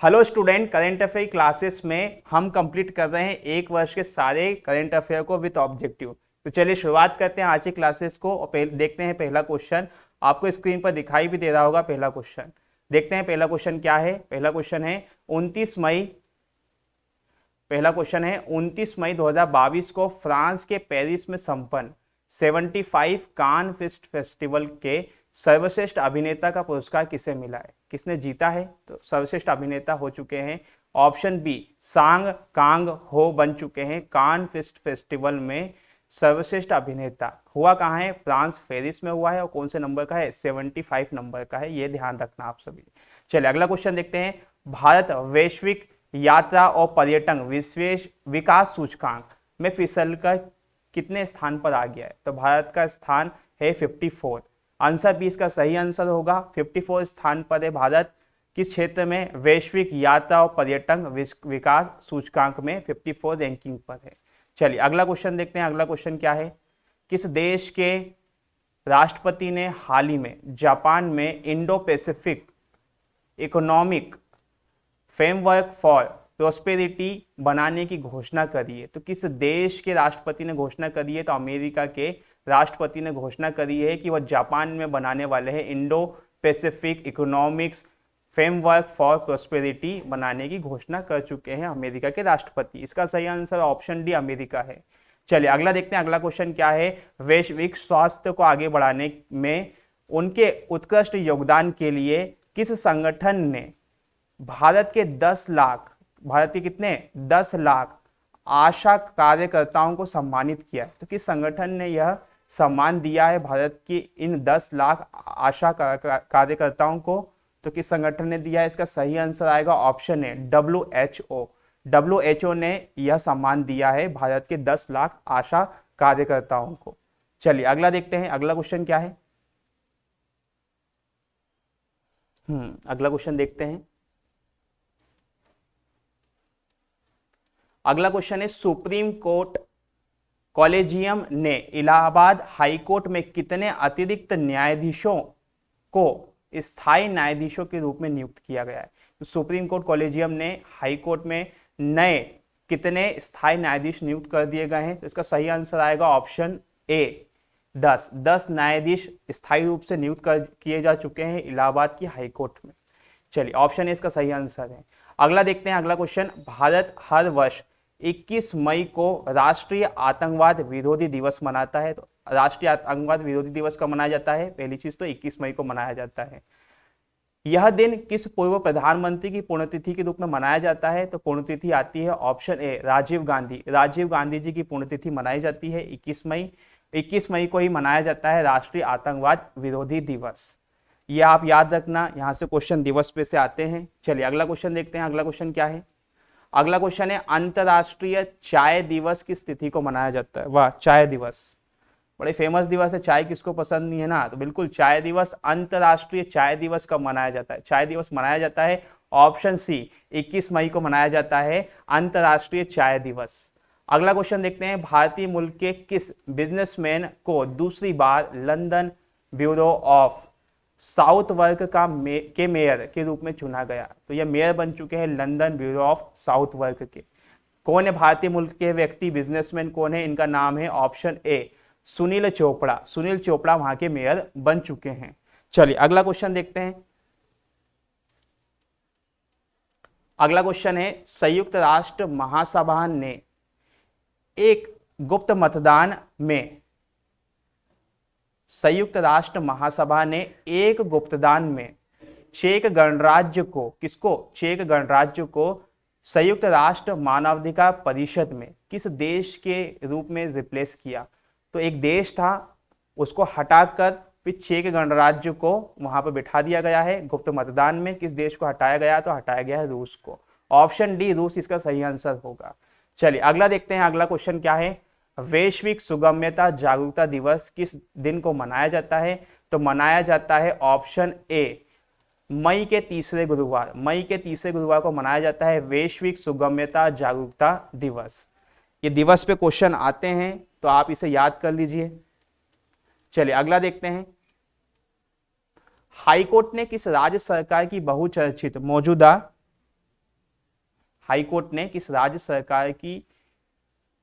Hello student, current affair classes में हम complete कर रहे हैं एक वर्ष के सारे करंट अफेयर को विद ऑब्जेक्टिव। तो चलिए शुरुआत करते हैं आज की क्लासेस को और देखते हैं पहला क्वेश्चन। आपको स्क्रीन पर दिखाई भी दे रहा होगा पहला क्वेश्चन। देखते हैं पहला क्वेश्चन क्या है। पहला क्वेश्चन है 29 मई पहला क्वेश्चन है 29 मई 2022 को फ्रांस के पेरिस में संपन्न 75 कान फिस्ट फेस्टिवल के सर्वश्रेष्ठ अभिनेता का पुरस्कार किसे मिला है, किसने जीता है। तो सर्वश्रेष्ठ अभिनेता हो चुके हैं ऑप्शन बी सांग कांग हो बन चुके हैं कान फिस्ट फेस्टिवल में सर्वश्रेष्ठ अभिनेता। हुआ कहाँ है, फ्रांस पेरिस में हुआ है और कौन से नंबर का है, 75 नंबर का है, ये ध्यान रखना आप सभी। चलिए अगला क्वेश्चन देखते हैं। भारत वैश्विक यात्रा और पर्यटन विशेष विकास सूचकांक में फिसलकर कितने स्थान पर आ गया है। तो भारत का स्थान है 54। आंसर बी इसका सही आंसर होगा। 54 स्थान पर है भारत। किस क्षेत्र में, वैश्विक यात्रा और पर्यटन विकास सूचकांक में 54 रैंकिंग पर है। चलिए अगला क्वेश्चन देखते हैं। अगला क्वेश्चन क्या है, किस देश के राष्ट्रपति ने हाल ही में जापान में Indo Pacific economic framework for prosperity बनाने की घोषणा करी है। तो किस देश के राष्ट्रपति ने घोषणा करी है, तो अमेरिका के राष्ट्रपति ने घोषणा करी है कि वह जापान में बनाने वाले हैं Indo Pacific economics framework for prosperity बनाने की घोषणा कर चुके हैं अमेरिका के राष्ट्रपति। इसका सही आंसर ऑप्शन डी अमेरिका है। चलिए अगला देखते हैं। अगला क्वेश्चन क्या है, वैश्विक स्वास्थ्य को आगे बढ़ाने में उनके उत्कृष्ट योगदान के लिए किस संगठन ने भारत के 10 लाख, भारत के कितने 10 लाख आशा कार्यकर्ताओं को सम्मानित किया। तो किस संगठन ने यह सम्मान दिया है भारत की इन 10 लाख आशा कार्यकर्ताओं को। तो किस संगठन ने दिया है, इसका सही आंसर आएगा ऑप्शन ए WHO। WHO ने यह सम्मान दिया है भारत के 10 लाख आशा कार्यकर्ताओं को। चलिए अगला देखते हैं। अगला क्वेश्चन क्या है, अगला क्वेश्चन देखते हैं। अगला क्वेश्चन है, सुप्रीम कोर्ट कॉलेजियम ने इलाहाबाद हाई कोर्ट में कितने अतिरिक्त न्यायाधीशों को स्थायी न्यायाधीशों के रूप में नियुक्त किया गया है। तो सुप्रीम कोर्ट कॉलेजियम ने हाई कोर्ट में नए कितने स्थायी न्यायाधीश नियुक्त कर दिए गए हैं। तो इसका सही आंसर आएगा ऑप्शन ए 10 न्यायाधीश स्थायी रूप से नियुक्त किए जा चुके हैं इलाहाबाद की हाई कोर्ट में। चलिए ऑप्शन ए इसका सही आंसर है। अगला देखते हैं। अगला क्वेश्चन, भारत हर वर्ष 21 मई को राष्ट्रीय आतंकवाद विरोधी दिवस मनाता है। तो राष्ट्रीय आतंकवाद विरोधी दिवस कब मनाया जाता है, पहली चीज तो 21 मई को मनाया जाता है। यह दिन किस पूर्व प्रधानमंत्री की पुण्यतिथि के रूप में मनाया जाता है। तो पुण्यतिथि आती है ऑप्शन ए राजीव गांधी। राजीव गांधी जी की पुण्यतिथि मनाई जाती है 21 मई। 21 मई को ही मनाया जाता है राष्ट्रीय आतंकवाद विरोधी दिवस। ये आप याद रखना, यहां से क्वेश्चन दिवस पे से आते हैं। चलिए अगला क्वेश्चन देखते हैं। अगला क्वेश्चन क्या है, अगला क्वेश्चन है, अंतरराष्ट्रीय चाय दिवस किस तिथि को मनाया जाता है। वाह, चाय दिवस बड़े फेमस दिवस है। चाय किसको पसंद नहीं है ना। तो बिल्कुल चाय दिवस, अंतरराष्ट्रीय चाय दिवस कब मनाया जाता है। चाय दिवस मनाया जाता है ऑप्शन सी 21 मई को मनाया जाता है अंतरराष्ट्रीय चाय दिवस। अगला क्वेश्चन देखते हैं, भारतीय मूल के किस बिजनेसमैन को दूसरी बार London borough of Southwark के मेयर के रूप में चुना गया। तो यह मेयर बन चुके हैं London borough of Southwark के। कौन है भारतीय मूल के व्यक्ति, बिजनेसमैन कौन है, इनका नाम है ऑप्शन ए सुनील चोपड़ा। सुनील चोपड़ा वहां के मेयर बन चुके हैं। चलिए अगला क्वेश्चन देखते हैं। अगला क्वेश्चन है, संयुक्त राष्ट्र महासभा ने एक गुप्त मतदान में संयुक्त राष्ट्र महासभा ने एक गुप्तदान में चेक गणराज्य को, किसको, चेक गणराज्य को संयुक्त राष्ट्र मानवाधिकार परिषद में किस देश के रूप में रिप्लेस किया। तो एक देश था, उसको हटाकर फिर चेक गणराज्य को वहां पर बिठा दिया गया है गुप्त मतदान में। किस देश को हटाया गया, तो हटाया गया है रूस को। ऑप्शन डी रूस इसका सही आंसर होगा। चलिए अगला देखते हैं। अगला क्वेश्चन क्या है, वैश्विक सुगम्यता जागरूकता दिवस किस दिन को मनाया जाता है। तो मनाया जाता है ऑप्शन ए मई के तीसरे गुरुवार। मई के तीसरे गुरुवार को मनाया जाता है वैश्विक सुगम्यता जागरूकता दिवस। ये दिवस पे क्वेश्चन आते हैं तो आप इसे याद कर लीजिए। चलिए अगला देखते हैं, हाईकोर्ट ने किस राज्य सरकार की बहुचर्चित मौजूदा हाईकोर्ट ने किस राज्य सरकार की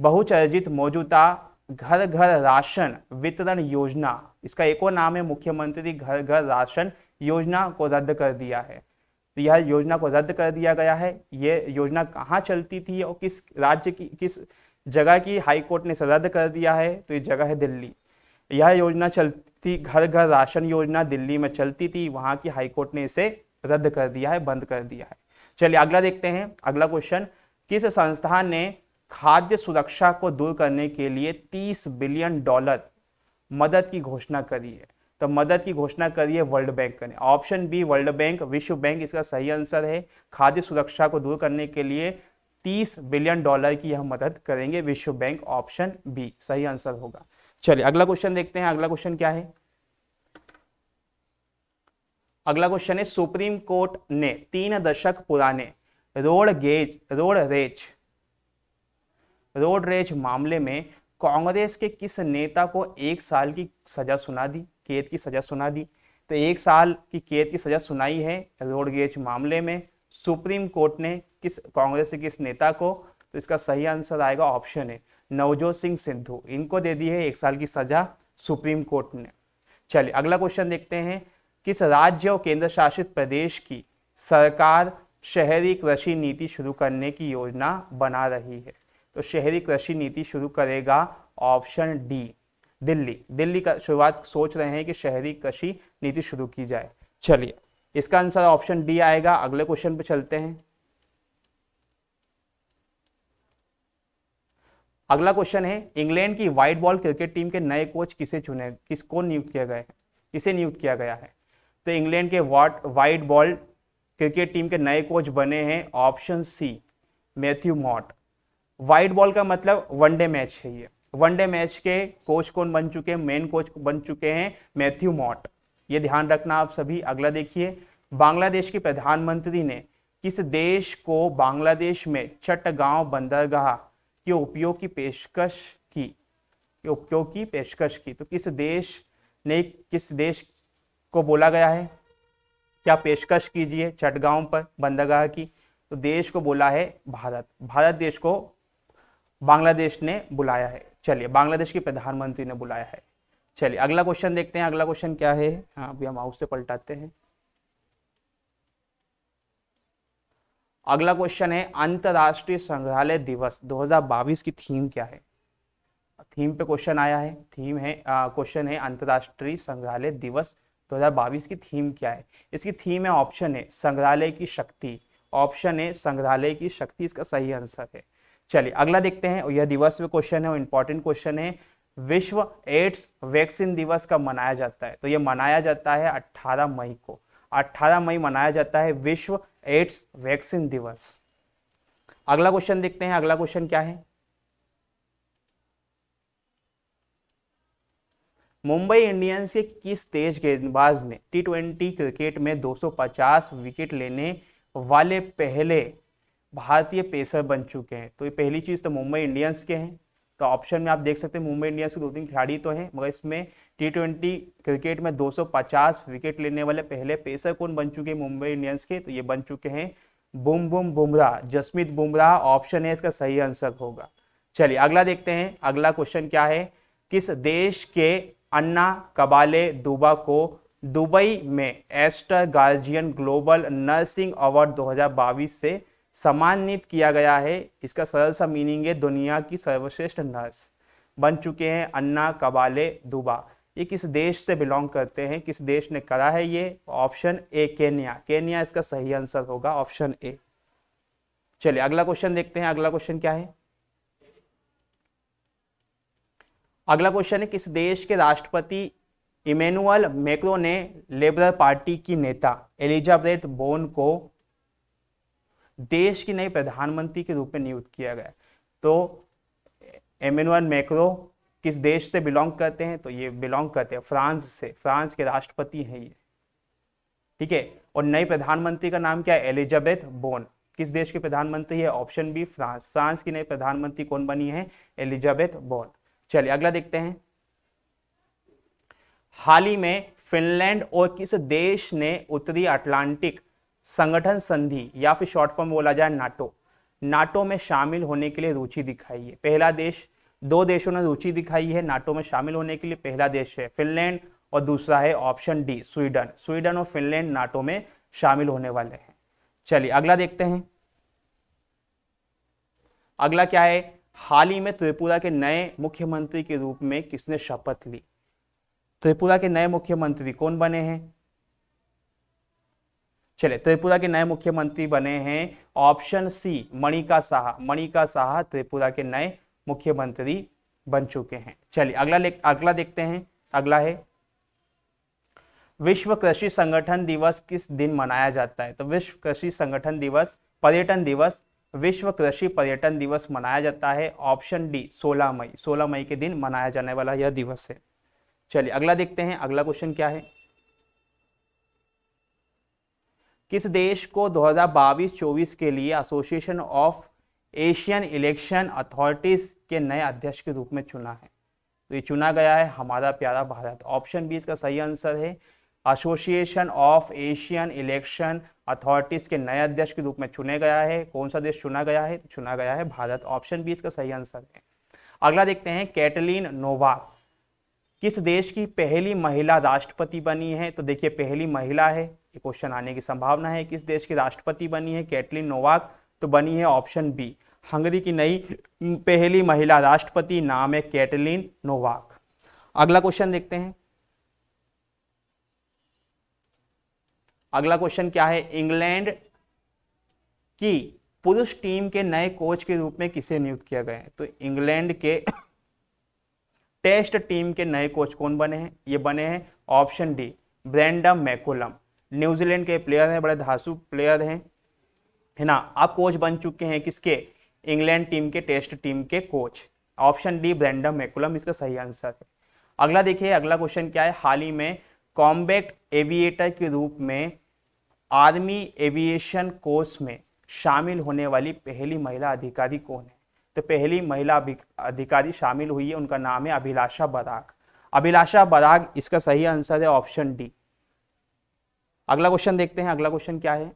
बहुचर्चित मौजूदा घर घर राशन वितरण योजना, इसका एक और नाम है मुख्यमंत्री घर घर राशन योजना, को रद्द कर दिया है। तो यह योजना को रद्द कर दिया गया है। यह योजना कहाँ चलती थी और किस राज्य की, किस जगह की हाईकोर्ट ने इसे रद्द कर दिया है? तो ये जगह है दिल्ली। यह योजना चलती, घर घर राशन योजना दिल्ली में चलती थी, वहां की हाईकोर्ट ने इसे रद्द कर दिया है, बंद कर दिया है। चलिए अगला देखते हैं। अगला क्वेश्चन, किस संस्था ने खाद्य सुरक्षा को दूर करने के लिए $30 बिलियन मदद की घोषणा करी है? तो मदद की घोषणा करी है वर्ल्ड बैंक ने। ऑप्शन बी वर्ल्ड बैंक, विश्व बैंक इसका सही आंसर है। खाद्य सुरक्षा को दूर करने के लिए $30 बिलियन की यह मदद करेंगे विश्व बैंक, ऑप्शन बी सही आंसर होगा। चलिए अगला क्वेश्चन देखते हैं। अगला क्वेश्चन क्या है? अगला क्वेश्चन है, सुप्रीम कोर्ट ने 3 दशक पुराने रोड रेज मामले में कांग्रेस के किस नेता को 1 साल की सजा सुना दी, कैद की सजा सुना दी? तो 1 साल की कैद की सजा सुनाई है रोड रेज मामले में सुप्रीम कोर्ट ने किस कांग्रेस के किस नेता को? तो इसका सही आंसर आएगा ऑप्शन है नवजोत सिंह सिद्धू। इनको दे दी है 1 साल की सजा सुप्रीम कोर्ट ने। चलिए अगला क्वेश्चन देखते हैं। किस राज्य और केंद्र शासित प्रदेश की सरकार शहरी कृषि नीति शुरू करने की योजना बना रही है? तो शहरी कृषि नीति शुरू करेगा ऑप्शन डी दिल्ली। दिल्ली का शुरुआत सोच रहे हैं कि शहरी कृषि नीति शुरू की जाए। चलिए इसका आंसर ऑप्शन डी आएगा। अगले क्वेश्चन पे चलते हैं। अगला क्वेश्चन है, इंग्लैंड की व्हाइट बॉल क्रिकेट टीम के नए कोच किसको नियुक्त किया गया है? किसे नियुक्त किया गया है? तो इंग्लैंड के व्हाइट बॉल क्रिकेट टीम के नए कोच बने हैं option C Matthew Mott. White ball का मतलब वनडे मैच है। ये वनडे मैच के कोच कौन बन चुके हैं? मेन कोच बन चुके हैं मैथ्यू मॉट। ये ध्यान रखना आप सभी। अगला देखिए, बांग्लादेश के प्रधानमंत्री ने किस देश को बांग्लादेश में चट्टगांव बंदरगाह के उपयोग की पेशकश की? तो किस देश को बोला गया है क्या पेशकश कीजिए चट्टगांव पर बंदरगाह की? तो देश को बोला है भारत। भारत देश को बांग्लादेश ने बुलाया है। चलिए बांग्लादेश के प्रधानमंत्री ने बुलाया है। चलिए अगला क्वेश्चन देखते हैं। अगला क्वेश्चन क्या है? हाँ अभी हम माउस से पलटाते हैं। अगला क्वेश्चन है, अंतरराष्ट्रीय संग्रहालय दिवस 2022 की थीम क्या है? थीम पे क्वेश्चन आया है। क्वेश्चन है अंतरराष्ट्रीय संग्रहालय दिवस 2022 की थीम क्या है? इसकी थीम है ऑप्शन है संग्रहालय की शक्ति। ऑप्शन है संग्रहालय की शक्ति इसका सही आंसर है। चलिए अगला देखते हैं। यह दिवस में क्वेश्चन है और इंपॉर्टेंट क्वेश्चन है, विश्व एड्स वैक्सीन दिवस कब मनाया जाता है? तो यह मनाया जाता है 18 मई को। 18 मई मनाया जाता है विश्व एड्स वैक्सीन दिवस। अगला क्वेश्चन देखते हैं। अगला क्वेश्चन क्या है? मुंबई इंडियंस के किस तेज गेंदबाज ने T20 क्रिकेट में 250 विकेट लेने वाले पहले भारतीय पेसर बन चुके हैं? तो ये पहली चीज तो मुंबई इंडियंस के हैं। तो ऑप्शन में आप देख सकते हैं मुंबई इंडियंस के 2-3 खिलाड़ी तो हैं, मगर इसमें T20 क्रिकेट में 250 विकेट लेने वाले पहले पेसर कौन बन चुके हैं मुंबई इंडियंस के? तो ये बन चुके हैं बुमराह, जसप्रीत बुमराह। ऑप्शन है इसका सही आंसर होगा। चलिए अगला देखते हैं। अगला क्वेश्चन क्या है? किस देश के अन्ना कबाले दुबा को दुबई में Aster Guardian Global Nursing Award 2022 से सम्मानित किया गया है? इसका सरल सा मीनिंग है दुनिया की सर्वश्रेष्ठ नर्स बन चुके हैं अन्ना कबाले दुबा। ये किस देश से बिलोंग करते हैं? किस देश ने करा है ये? Option A Kenya. केन्या इसका सही आंसर होगा, ऑप्शन ए। चलिए अगला क्वेश्चन देखते हैं। अगला क्वेश्चन क्या है? अगला क्वेश्चन है, किस देश के राष्ट्रपति इमैनुअल मैक्रों ने लेबर पार्टी की नेता एलिजाबेथ बोर्न को देश की नई प्रधानमंत्री के रूप में नियुक्त किया गया? तो इमैनुअल मैक्रो किस देश से बिलोंग करते हैं? तो ये बिलोंग करते हैं फ्रांस से। फ्रांस के राष्ट्रपति हैं ये, ठीक है। और नई प्रधानमंत्री का नाम क्या है? Elisabeth Borne. किस देश के प्रधानमंत्री है? Option B France. फ्रांस की नई प्रधानमंत्री कौन बनी है? Elisabeth Borne. चलिए अगला देखते हैं। हाल ही में फिनलैंड और किस देश ने उत्तरी अटलांटिक संगठन संधि या फिर शॉर्ट फॉर्म बोला जाए नाटो में शामिल होने के लिए रुचि दिखाई है? पहला देश, दो देशों ने रुचि दिखाई है नाटो में शामिल होने के लिए। पहला देश है फिनलैंड और दूसरा है ऑप्शन डी स्वीडन। स्वीडन और फिनलैंड नाटो में शामिल होने वाले हैं। चलिए अगला देखते हैं। अगला क्या है? हाल ही में त्रिपुरा के नए मुख्यमंत्री के रूप में किसने शपथ ली? त्रिपुरा के नए मुख्यमंत्री कौन बने हैं? चलिए त्रिपुरा के नए मुख्यमंत्री बने हैं ऑप्शन सी मणिका साहा। मणिका साहा त्रिपुरा के नए मुख्यमंत्री बन चुके हैं। चलिए अगला देखते हैं। अगला है विश्व कृषि संगठन दिवस किस दिन मनाया जाता है? तो विश्व कृषि संगठन दिवस, पर्यटन दिवस, विश्व कृषि पर्यटन दिवस मनाया जाता है ऑप्शन डी 16 मई। 16 मई के दिन मनाया जाने वाला यह दिवस है। चलिए अगला देखते हैं। अगला क्वेश्चन क्या है? किस देश को 2022-24 के लिए association of Asian election authorities के नए अध्यक्ष के रूप में चुना है? तो ये चुना गया है हमारा प्यारा भारत। ऑप्शन बी इसका सही आंसर है। Association of Asian election authorities के नए अध्यक्ष के रूप में चुने गया है। कौन सा देश चुना गया है? चुना गया है भारत। ऑप्शन बी इसका सही आंसर है। अगला देखते हैं। कैटलीन नोवाक किस देश की पहली महिला राष्ट्रपति बनी है? तो देखिए पहली महिला है, ये क्वेश्चन आने की संभावना है। किस देश की राष्ट्रपति बनी है कैटलीन नोवाक? तो बनी है ऑप्शन बी हंगरी की नई पहली महिला राष्ट्रपति, नाम है कैटलीन नोवाक। अगला क्वेश्चन देखते हैं। अगला क्वेश्चन क्या है? इंग्लैंड की पुरुष टीम के नए कोच के रूप में किसे नियुक्त किया गया है? तो इंग्लैंड के टेस्ट टीम के नए कोच कौन बने हैं? ये बने हैं option D Brendon McCullum. New Zealand के प्लेयर हैं, बड़े धांसू प्लेयर हैं, है ना। अब कोच बन चुके हैं किसके? इंग्लैंड टीम के टेस्ट टीम के coach. Option D Brendon McCullum इसका सही आंसर है। अगला देखिए। अगला क्वेश्चन क्या है? हाल ही में कॉम्बैट एविएटर के रूप में आर्मी एविएशन कोर्स में शामिल होने वाली पहली महिला अधिकारी कौन है? तो पहली महिला अधिकारी शामिल हुई है, उनका नाम है अभिलाषा बराग। अभिलाषा बराग इसका सही आंसर है ऑप्शन डी। अगला क्वेश्चन देखते हैं। अगला क्वेश्चन क्या है?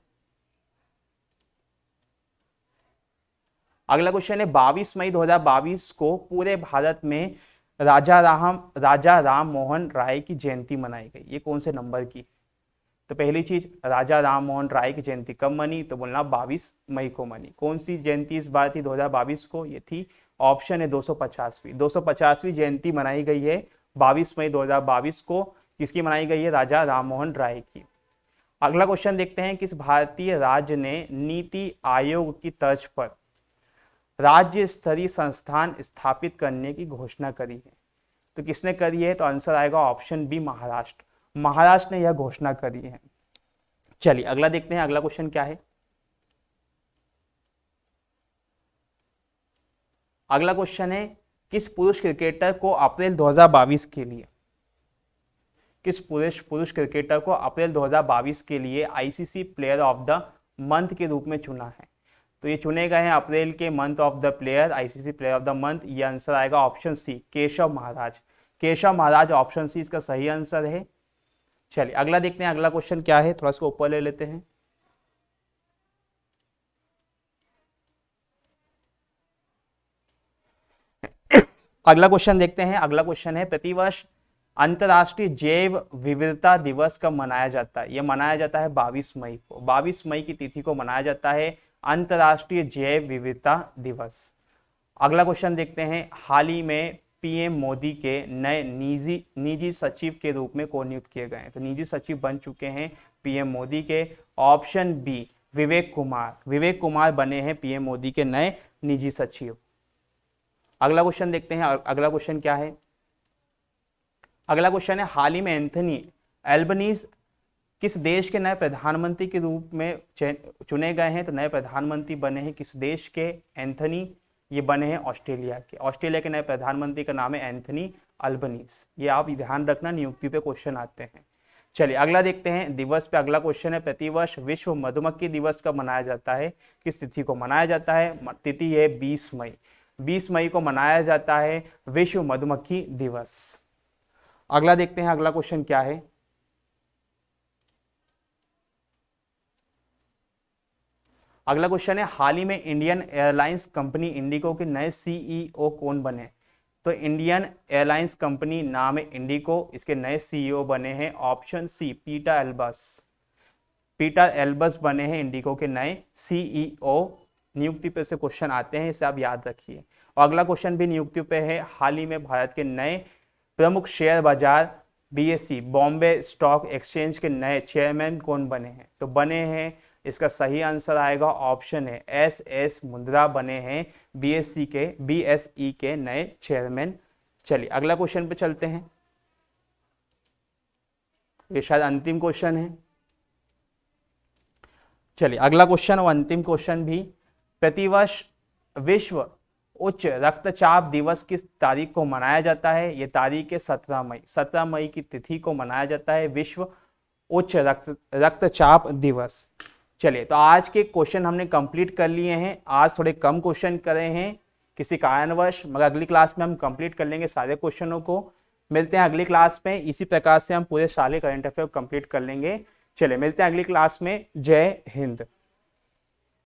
अगला क्वेश्चन है 22 मई 2022 को पूरे भारत में राजा राम मोहन राय की जयंती मनाई गई। ये कौन से नंबर की? तो पहली चीज, राजा राम मोहन राय की जयंती कब मनी? तो बोलना 22 मई को मनी। कौन सी जयंती इस बार थी 2022 को? ये थी ऑप्शन है 250वीं जयंती मनाई गई है 22 मई 2022 को। किसकी मनाई गई है? राजा राम मोहन राय की। अगला क्वेश्चन देखते हैं। किस भारतीय राज्य ने नीति आयोग की तर्ज पर राज्य स्तरीय संस्थान स्थापित करने की घोषणा करी है? तो किसने करी है? तो आंसर आएगा ऑप्शन बी महाराष्ट्र। महाराष्ट्र ने यह घोषणा करी है। चलिए अगला देखते हैं। अगला क्वेश्चन क्या है? अगला क्वेश्चन है किस पुरुष क्रिकेटर को अप्रैल 2022 के लिए क्रिकेटर को अप्रैल 2022 के लिए ICC player of the month के रूप में चुना है? तो ये चुने गए हैं अप्रैल के month of the player, ICC player of the month. ये आंसर आएगा option C Keshav Maharaj. Keshav Maharaj option C इसका सही आंसर है। चलिए अगला देखते हैं। अगला क्वेश्चन क्या है? थोड़ा सा ऊपर ले लेते हैं। अगला क्वेश्चन देखते हैं। अगला क्वेश्चन है प्रतिवर्ष अंतर्राष्ट्रीय जैव विविधता दिवस कब मनाया जाता है? यह मनाया जाता है 22 मई को। 22 मई की तिथि को मनाया जाता है अंतर्राष्ट्रीय जैव विविधता दिवस। अगला क्वेश्चन देखते हैं। हाल ही में पीएम मोदी के नए निजी सचिव के रूप में कौन नियुक्त किए गए हैं? तो निजी सचिव बन चुके हैं पीएम मोदी के ऑप्शन बी विवेक कुमार। विवेक कुमार बने हैं पीएम मोदी के नए निजी सचिव। अगला क्वेश्चन देखते हैं। अगला क्वेश्चन क्या है? अगला क्वेश्चन है हाल ही में एंथनी एल्बनीज किस देश के नए प्रधानमंत्री के रूप में चुने गए हैं? तो नए प्रधानमंत्री बने हैं किस देश के? एंथनी, ये बने हैं ऑस्ट्रेलिया के। ऑस्ट्रेलिया के नए प्रधानमंत्री का नाम है एंथनी अल्बनीज। ये आप ध्यान रखना, नियुक्ति पे क्वेश्चन आते हैं। चलिए अगला देखते हैं। दिवस पे अगला क्वेश्चन है प्रतिवर्ष विश्व मधुमक्खी दिवस कब मनाया जाता है? किस तिथि को मनाया जाता है? तिथि है 20 मई। 20 मई को मनाया जाता है विश्व मधुमक्खी दिवस। अगला देखते हैं। अगला क्वेश्चन क्या है? अगला क्वेश्चन है, हाल ही में इंडियन एयरलाइंस कंपनी इंडिगो के नए सीईओ कौन बने? तो इंडियन एयरलाइंस कंपनी नाम है इंडिगो, इसके नए सीईओ बने हैं option C Peter Elbers. Peter Elbers बने हैं इंडिगो के नए सीईओ। नियुक्ति पे से क्वेश्चन आते हैं, इसे आप याद रखिए। और अगला क्वेश्चन भी नियुक्ति पे है, हाल ही में भारत के नए प्रमुख शेयर बाजार बीएसई बॉम्बे स्टॉक एक्सचेंज के नए चेयरमैन कौन बने हैं? तो बने हैं, इसका सही आंसर आएगा ऑप्शन है एस मुंद्रा बने हैं बीएसई के नए चेयरमैन। चलिए अगला क्वेश्चन पे चलते हैं, ये शायद अंतिम क्वेश्चन है। चलिए अगला क्वेश्चन और अंतिम क्वेश्चन भी, प्रतिवर्ष विश्व उच्च रक्तचाप दिवस किस तारीख को मनाया जाता है? ये तारीख है 17 मई। 17 मई की तिथि को मनाया जाता है विश्व उच्च रक्तचाप दिवस। चलिए तो आज के क्वेश्चन हमने कंप्लीट कर लिए हैं। आज थोड़े कम क्वेश्चन करे हैं किसी कारणवश, मगर अगली क्लास में हम कंप्लीट कर लेंगे सारे क्वेश्चनों को। मिलते हैं अगली क्लास में, इसी प्रकार से हम पूरे सारे करंट अफेयर कंप्लीट कर लेंगे। चलिए मिलते हैं अगली क्लास में। जय हिंद।